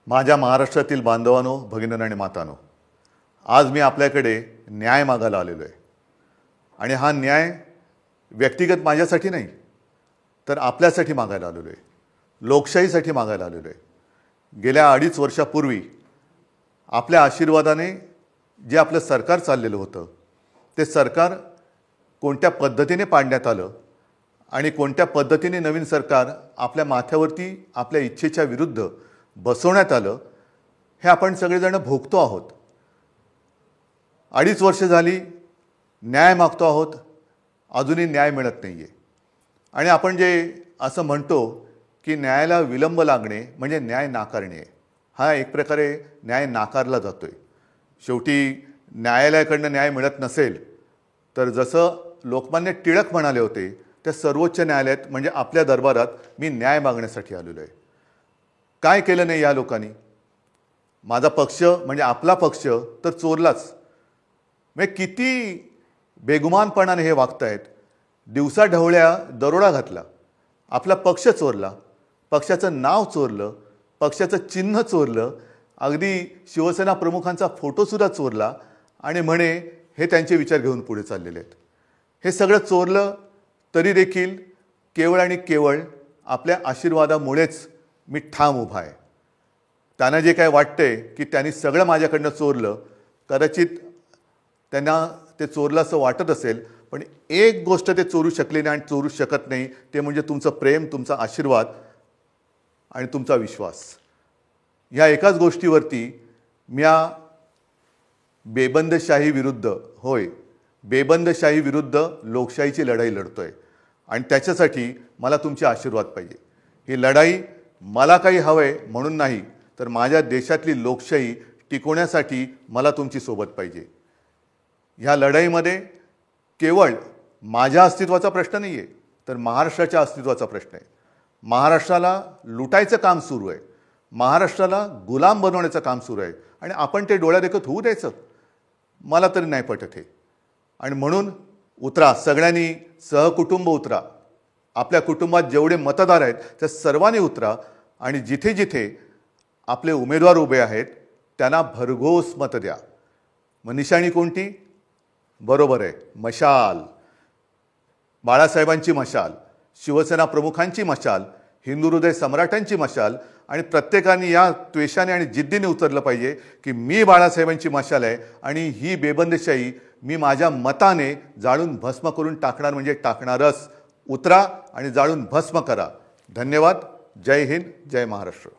माझ्या महाराष्ट्रातील बांधवांनो, भगिनींनो आणि मातांनो, आज मी आपल्याकडे न्याय मागायला आलेलो आहे. आणि हा न्याय व्यक्तिगत माझ्यासाठी नाही, तर आपल्यासाठी मागायला आलेलो आहे, लोकशाहीसाठी मागायला आलेलो आहे. गेल्या 2.5 वर्षापूर्वी आपल्या आशीर्वादाने जे आपलं सरकार चाललेलं होतं, ते सरकार कोणत्या पद्धतीने पाडण्यात आलं आणि कोणत्या पद्धतीने नवीन सरकार आपल्या माथ्यावरती आपल्या इच्छेच्या विरुद्ध बसवण्यात आलं, हे आपण सगळेजण भोगतो आहोत. 2.5 वर्ष झाली न्याय मागतो आहोत, अजूनही न्याय मिळत नाही आहे. आणि आपण जे असं म्हणतो की न्यायाला विलंब लागणे म्हणजे न्याय नाकारणे, हा एक प्रकारे न्याय नाकारला जातो आहे. शेवटी न्यायालयाकडनं न्याय मिळत नसेल तर जसं लोकमान्य टिळक म्हणाले होते, त्या सर्वोच्च न्यायालयात म्हणजे आपल्या दरबारात मी न्याय मागण्यासाठी आलेलो आहे. काय केलं नाही या लोकांनी? माझा पक्ष म्हणजे आपला पक्ष तर चोरलाच. म्हणजे किती बेगुमानपणाने हे वागतायत. दिवसा ढवळ्या दरोडा घातला, आपला पक्ष चोरला, पक्षाचं नाव चोरलं, पक्षाचं चिन्ह चोरलं, अगदी शिवसेना प्रमुखांचा फोटोसुद्धा चोरला आणि म्हणे हे त्यांचे विचार घेऊन पुढे चाललेले आहेत. हे सगळं चोरलं तरी देखील केवळ आणि केवळ आपल्या आशीर्वादामुळेच मी ठाम उभा आहे. त्यांना जे काय वाटतंय की त्यांनी सगळं माझ्याकडनं चोरलं, कदाचित त्यांना ते चोरलं असं वाटत असेल, पण एक गोष्ट ते चोरू शकले नाही आणि चोरू शकत नाही, ते म्हणजे तुमचं प्रेम, तुमचा आशीर्वाद आणि तुमचा विश्वास. ह्या एकाच गोष्टीवरती मी बेबंदशाही विरुद्ध, होय, बेबंदशाही विरुद्ध लोकशाहीची लढाई लढतोय. आणि त्याच्यासाठी मला तुमचे आशीर्वाद पाहिजे. ही लढाई मला काही हवंय म्हणून नाही, तर माझ्या देशातली लोकशाही टिकवण्यासाठी मला तुमची सोबत पाहिजे. ह्या लढाईमध्ये केवळ माझ्या अस्तित्वाचा प्रश्न नाही आहे, तर महाराष्ट्राच्या अस्तित्वाचा प्रश्न आहे. महाराष्ट्राला लुटायचं काम सुरू आहे, महाराष्ट्राला गुलाम बनवण्याचं काम सुरू आहे आणि आपण ते डोळ्यादेखत होऊ द्यायचं? मला तरी नाही पटत हे. आणि म्हणून उतरा, सगळ्यांनी सहकुटुंब उतरा. आपल्या कुटुंबात जेवढे मतदार आहेत त्या सर्वांनी उतरा आणि जिथे जिथे आपले उमेदवार उभे आहेत त्यांना भरघोस मत द्या. मग निशाणी कोणती? बरोबर आहे, मशाल. बाळासाहेबांची मशाल, शिवसेना प्रमुखांची मशाल, हिंदू हृदय सम्राटांची मशाल. आणि प्रत्येकाने या त्वेषाने आणि जिद्दीने उतरलं पाहिजे की मी बाळासाहेबांची मशाल आहे आणि ही बेबंदशाही मी माझ्या मताने जाळून भस्म करून टाकणार म्हणजे टाकणारच. उतरा आणि जाळून भस्म करा. धन्यवाद. जय हिंद, जय महाराष्ट्र.